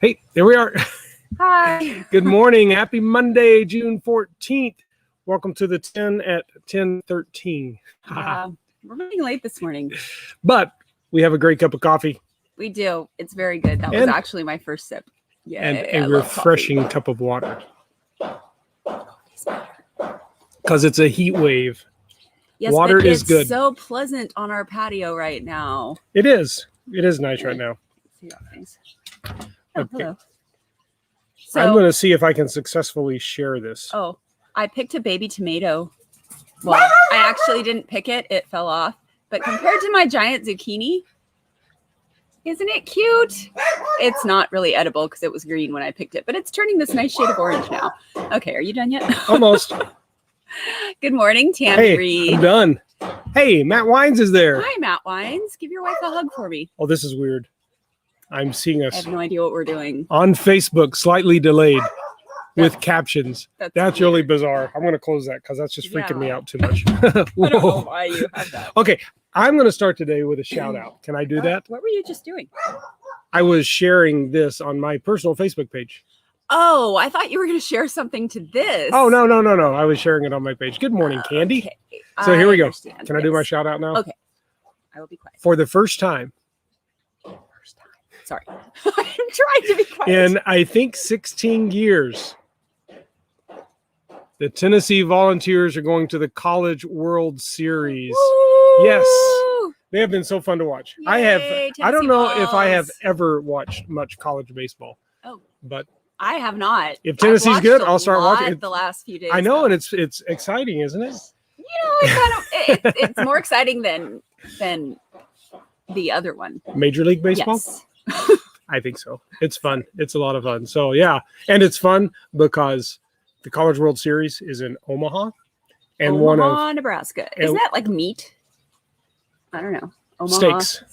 Hey, there we are. Hi. Good morning. Happy Monday, June 14th. Welcome to the 10 at 10:13. Yeah, we're running late this morning. But we have a great cup of coffee We do. It's very good. That was actually my first sip. Yeah, and a refreshing cup of water. Because it's a heat wave. Yes, water but is it's good. So pleasant on our patio right now. It is. It is nice right now. See how things. Okay. Hello. I'm going to see if I can successfully share this. Oh, I picked a baby tomato. Well, I actually didn't pick it. It fell off. But compared to my giant zucchini, isn't it cute? It's not really edible because it was green when I picked it, but it's turning this nice shade of orange now. Okay, are you done yet? Almost. Good morning, Tammy Reed. I'm done. Hey, Matt Wines is there. Hi, Matt Wines. Give your wife a hug for me. Oh, this is weird. I'm seeing us I have no idea what we're doing. on Facebook, slightly delayed with captions. That's weird. Really bizarre. I'm going to close that because that's just freaking me out too much. I don't know why you have that. Okay, I'm going to start today with a shout out. Can I do that? What were you just doing? I was sharing this on my personal Facebook page. Oh, I thought you were going to share something to this. Oh, no. I was sharing it on my page. Good morning, Candy. Okay. So here we go. Understand. Can I do my shout out now? Okay. I will be quiet. For the first time. Sorry. I'm trying to be quiet. In, I think, 16 years, the Tennessee Volunteers are going to the College World Series. Woo! Yes. They have been so fun to watch. Yay, I don't know if I have Vols. ever watched much college baseball. Oh. But I have not. if Tennessee's good, I'll start watching it the last few days. I know, and it's exciting, isn't it? You know, it's more exciting than the other one. Major League Baseball? Yes. I think so. It's fun. It's a lot of fun. So, yeah. And it's fun because the College World Series is in Omaha. And Omaha, Nebraska. Isn't that like meat? I don't know. Omaha. Steaks.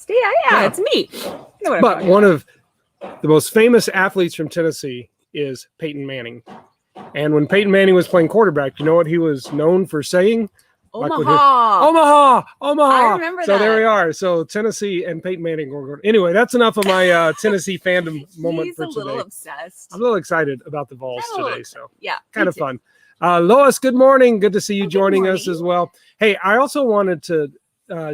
Yeah, it's meat. You know what but one of the most famous athletes from Tennessee is Peyton Manning. And when Peyton Manning was playing quarterback, you know what he was known for saying? Omaha. I remember so that. There we are. So Tennessee and Peyton Manning. Anyway, that's enough of my Tennessee fandom moment for today. He's a little obsessed. I'm a little excited about the Vols today. So yeah, kind of fun. Lois, good morning. Good to see you joining us as well. Hey, I also wanted to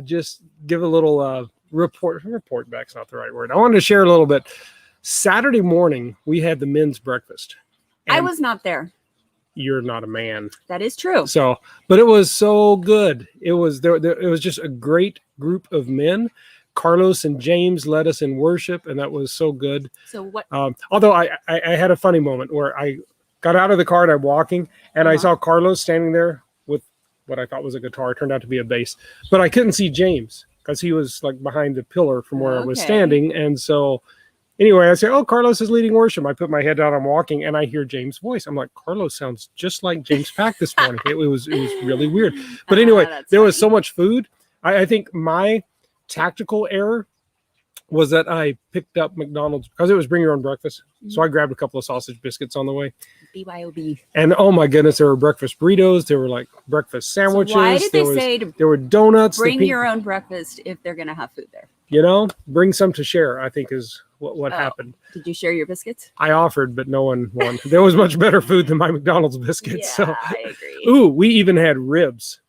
just give a little report back's not the right word. I wanted to share a little bit. Saturday morning, we had the men's breakfast. I was not there. You're not a man. That is true. So, but it was so good. It was there. It was just a great group of men. Carlos and James led us in worship, and that was so good. So what? Although I had a funny moment where I got out of the car and I'm walking, and I saw Carlos standing there with what I thought was a guitar. It turned out to be a bass, but I couldn't see James because he was like behind the pillar from where I was standing, and so. Anyway, I say, oh, Carlos is leading worship. I put my head down, I'm walking, and I hear James' voice. I'm like, Carlos sounds just like James Pack this morning. It was really weird. But anyway, there was so much food. I think my tactical error was that I picked up McDonald's because it was bring your own breakfast. So I grabbed a couple of sausage biscuits on the way. BYOB. And oh my goodness, there were breakfast burritos. There were like breakfast sandwiches. So why did they say there were donuts? Bring your own breakfast if they're going to have food there. You know, bring some to share, I think is what happened. Did you share your biscuits? I offered, but no one won. There was much better food than my McDonald's biscuits. Yeah, so I agree. Ooh, we even had ribs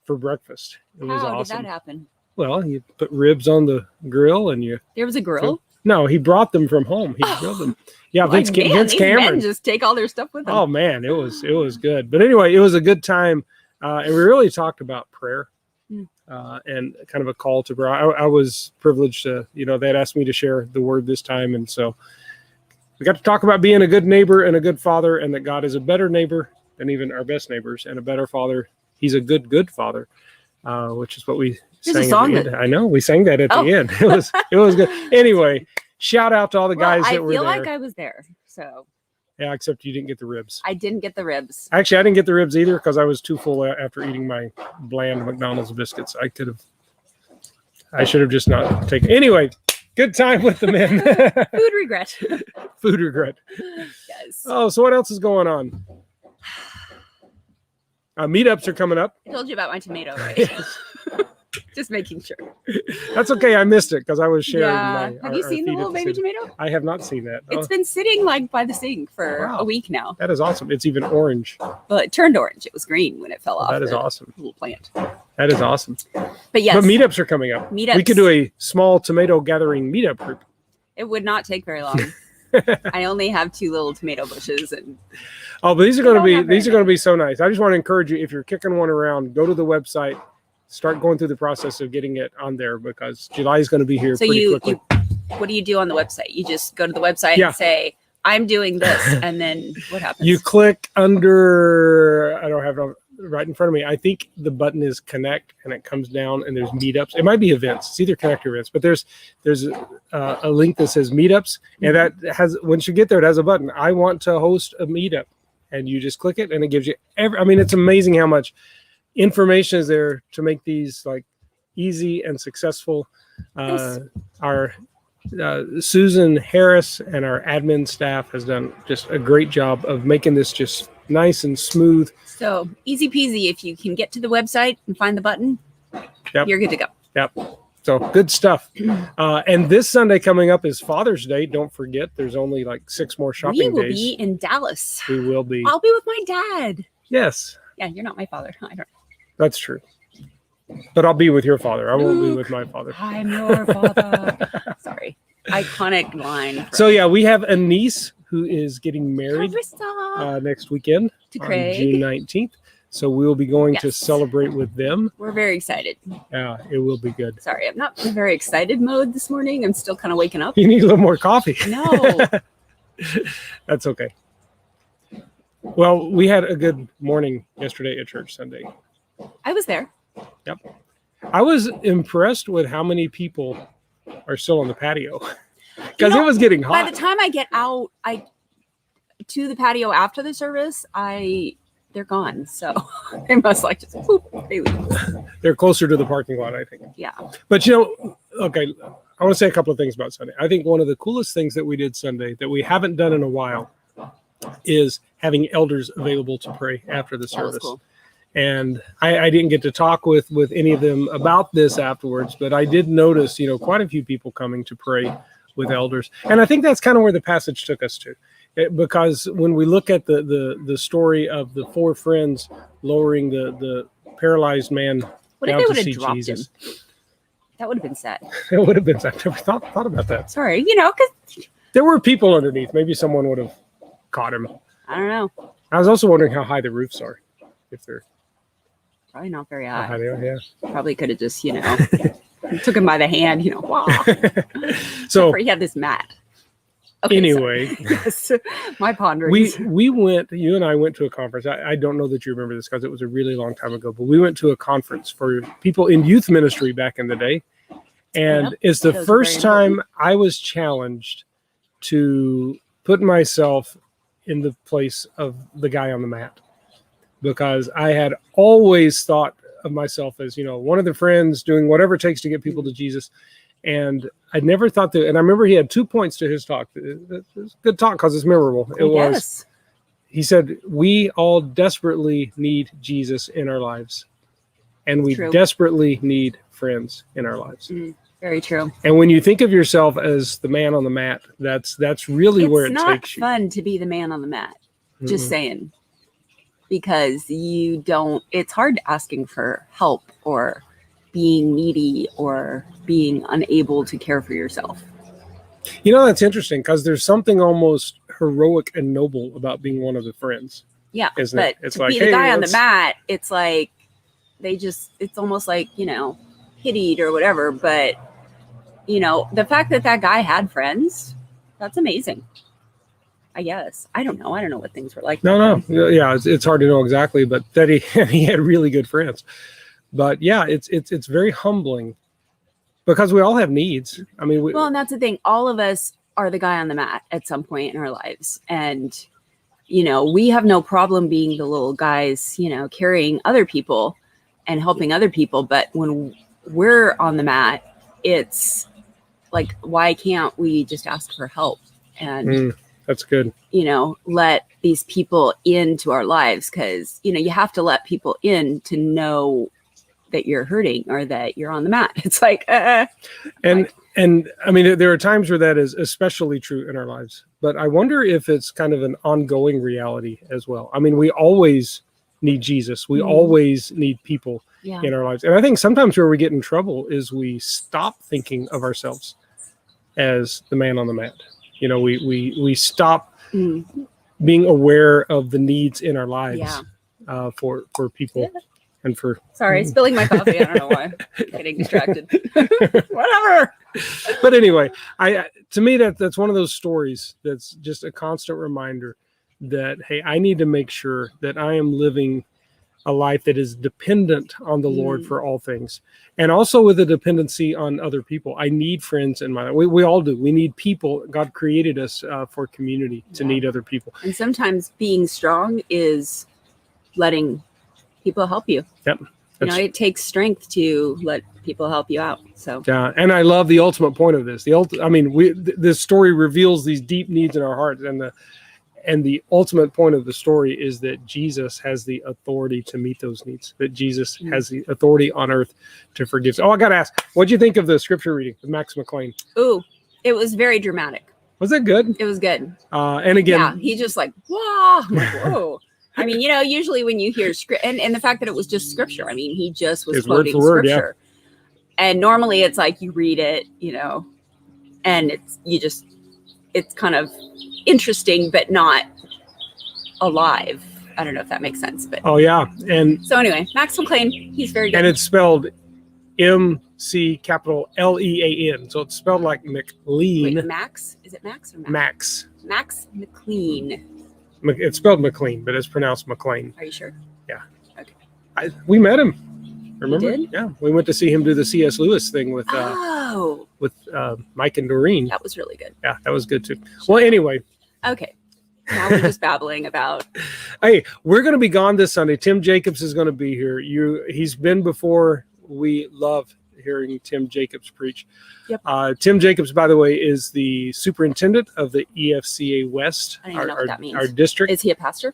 for breakfast. It was How awesome. did that happen? Well, you put ribs on the grill and you... There was a grill? No, he brought them from home. He grilled them. Yeah, Vince Cameron. Men just take all their stuff with them. Oh, man, it was good. But anyway, it was a good time. And we really talked about prayer. And kind of a call to prayer. I was privileged to, they had asked me to share the word this time. And so we got to talk about being a good neighbor and a good father, and that God is a better neighbor than even our best neighbors, and a better father. He's a good father, which is what we sang at the end. I know we sang that at the end. It was good. Anyway, shout out to all the guys that were there. I feel like I was there. So yeah, except you didn't get the ribs. I didn't get the ribs. Actually, I didn't get the ribs either because I was too full after eating my bland McDonald's biscuits. I should have just not taken. Anyway, good time with the men. Food regret. Food regret. Yes. Oh, so what else is going on? Meetups are coming up. I told you about my tomato, right? Just making sure. That's okay. I missed it because I was sharing Yeah. my. Have you our seen the feed at little baby city. tomato? I have not seen that. It's Oh, been sitting like by the sink for Wow. a week now. that is awesome. It's even orange. Well, it turned orange. It was green when it fell off. That is the awesome. Little plant. That is awesome. But yes, But meetups are coming up. Meetups. We could do a small tomato gathering meetup group. it would not take very long. I only have 2 little tomato bushes, and Oh, but these are They going to don't be have very these are going to be so nice. I just want to encourage you, if you're kicking one around, go to the website, start going through the process of getting it on there, because July is going to be here so pretty quickly. what do you do on the website? You just go to the website Yeah. and say, "I'm doing this," and then what happens? You click under, I don't have it right in front of me. I think the button is connect, and it comes down, and there's meetups. It might be events. It's either connect or events, but there's a link that says meetups, and that has, once you get there, it has a button. I want to host a meetup, and you just click it, and it gives you it's amazing how much information is there to make these like easy and successful. Our Susan Harris and our admin staff has done just a great job of making this just nice and smooth. So easy peasy. If you can get to the website and find the button, Yep. you're good to go. Yep. So good stuff. And this Sunday coming up is Father's Day. Don't forget, there's only like 6 more We shopping will days. be in Dallas. We will be. I'll be with my dad. Yes, Yeah, you're not my father. I don't. that's true. But I'll be with your father. I won't be with my father. I'm your father. Sorry. Iconic line. So yeah, we have a niece who is getting married Carissa next weekend to on Craig. June 19th. So we'll be going to Yes. celebrate with them. We're very excited. Yeah, it will be good. Sorry, I'm not in a very excited mode this morning. I'm still kind of waking up. You need a little more coffee. No. That's okay. Well, we had a good morning yesterday at church Sunday. I was there. I was impressed with how many people are still on the patio because know, it was getting By hot. the time I get out, to the patio after the service, they're gone. So they must like just whoop, they leave. They're closer to the parking lot, I think. Yeah. But okay, I want to say a couple of things about Sunday. I think one of the coolest things that we did Sunday that we haven't done in a while is having elders available to pray after the That was service. cool. And I didn't get to talk with any of them about this afterwards, but I did notice, quite a few people coming to pray with elders. And I think that's kind of where the passage took us to. Because when we look at the story of the 4 friends lowering the paralyzed man What if down they to would have see dropped Jesus, him? That would have been sad. it would have been, I've never thought about that. Sorry, because There were people underneath. Maybe someone would have caught him. I don't know. I was also wondering how high the roofs are. If they're Probably not very how high high. they are, yeah. Probably could have just, took him by the hand, wow. So He had this mat. Okay, anyway, sorry. Yes, my ponderings. we went. You and I went to a conference. I don't know that you remember this because it was a really long time ago. But we went to a conference for people in youth ministry back in the day, and Yep, it's the those are first very time I was challenged to put myself in the place of the guy on the mat, because I had always thought of myself as one of the friends doing whatever it takes to get people to Jesus. And I never thought that. And I remember he had 2 points to his talk. It was a good talk because it's memorable. It was, Yes. he said, we all desperately need Jesus in our lives. And we True. desperately need friends in our lives. Very true. And when you think of yourself as the man on the mat, that's really where It's it not takes you. fun to be the man on the mat. Just Mm-mm. saying. Because it's hard asking for help or being needy or being unable to care for yourself. That's interesting because there's something almost heroic and noble about being one of the friends. Yeah. Isn't but it? It's to like, be the hey, guy on the let's- mat, it's like it's almost like, pitied or whatever. But, the fact that guy had friends, that's amazing. I guess. I don't know. I don't know what things were like. No. Yeah, it's hard to know exactly, but that he had really good friends. But yeah, it's very humbling because we all have needs. I mean, Well, and that's the thing. All of us are the guy on the mat at some point in our lives. And, we have no problem being the little guys, carrying other people and helping other people. But when we're on the mat, it's like, why can't we just ask for help and, that's good. let these people into our lives? Because, you have to let people in to know that you're hurting or that you're on the mat. It's like, And I mean, there are times where that is especially true in our lives, but I wonder if it's kind of an ongoing reality as well. I mean, we always need Jesus. We always need people yeah. in our lives. And I think sometimes where we get in trouble is we stop thinking of ourselves as the man on the mat. You know, we stop being aware of the needs in our lives for people and for. Sorry, spilling my coffee. I don't know why. Getting distracted. Whatever. But anyway, to me that's one of those stories that's just a constant reminder that, hey, I need to make sure that I am living a life that is dependent on the Lord for all things, and also with a dependency on other people. I need friends in my life. We all do. We need people. God created us for community to need other people. And sometimes being strong is letting people help you. Yep. You know, it takes strength to let people help you out. So yeah, and I love the ultimate point of this. This story reveals these deep needs in our hearts, and the ultimate point of the story is that Jesus has the authority to meet those needs, that Jesus has the authority on earth to forgive. Oh, I got to ask, what'd you think of the scripture reading of Max McLean? Ooh, it was very dramatic. Was that good? It was good. And again, yeah, he just like, wow. I'm like, whoa. I mean, you know, usually when you hear script and the fact that it was just scripture, I mean, he just was quoting scripture. And normally it's like you read it, you know, and it's kind of interesting, but not alive. I don't know if that makes sense, but oh yeah. And so anyway, Max McLean, he's very good. And it's spelled MC capital LEAN. So it's spelled like McLean. Wait, Max? Is it Max or Max? Max McLean. It's spelled McLean, but it's pronounced McLean. Are you sure? Yeah. Okay. We met him. Remember? You did? Yeah. We went to see him do the C.S. Lewis thing with Mike and Doreen. That was really good. Yeah, that was good too. Well, anyway. Okay. Now we're just babbling about. Hey, we're going to be gone this Sunday. Tim Jacobs is going to be here. He's been before. We love hearing Tim Jacobs preach. Yep. Tim Jacobs, by the way, is the superintendent of the EFCA West, I don't even know what that means. Our district. Is he a pastor?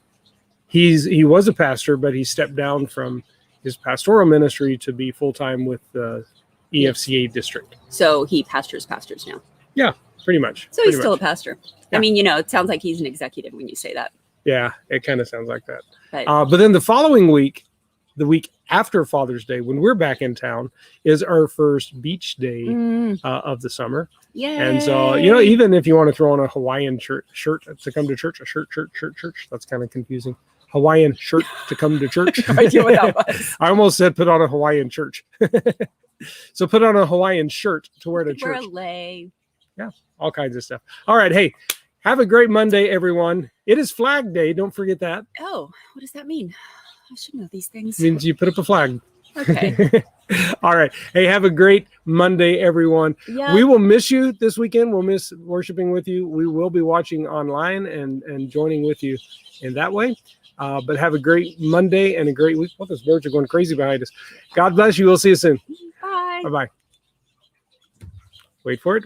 He was a pastor, but he stepped down from his pastoral ministry to be full-time with the EFCA district. So he pastors now. Yeah, pretty much. So he's still a pastor. Yeah. I mean, you know, it sounds like he's an executive when you say that. Yeah, it kind of sounds like that. But then the following week, the week after Father's Day, when we're back in town, is our first beach day of the summer. Yeah. And so, you know, even if you want to throw on a Hawaiian shirt to come to church, a shirt, that's kind of confusing. Hawaiian shirt to come to church. No idea what that was. I almost said put on a Hawaiian church. So put on a Hawaiian shirt to wear to church. Wear a lei. Yeah, all kinds of stuff. All right, hey, have a great Monday, everyone. It is Flag Day. Don't forget that. Oh, what does that mean? I should know these things. It means you put up a flag. Okay. All right. Hey, have a great Monday, everyone. Yeah. We will miss you this weekend. We'll miss worshiping with you. We will be watching online and joining with you in that way. But have a great Monday and a great week. Well, those birds are going crazy behind us. God bless you. We'll see you soon. Bye. Bye-bye. Wait for it.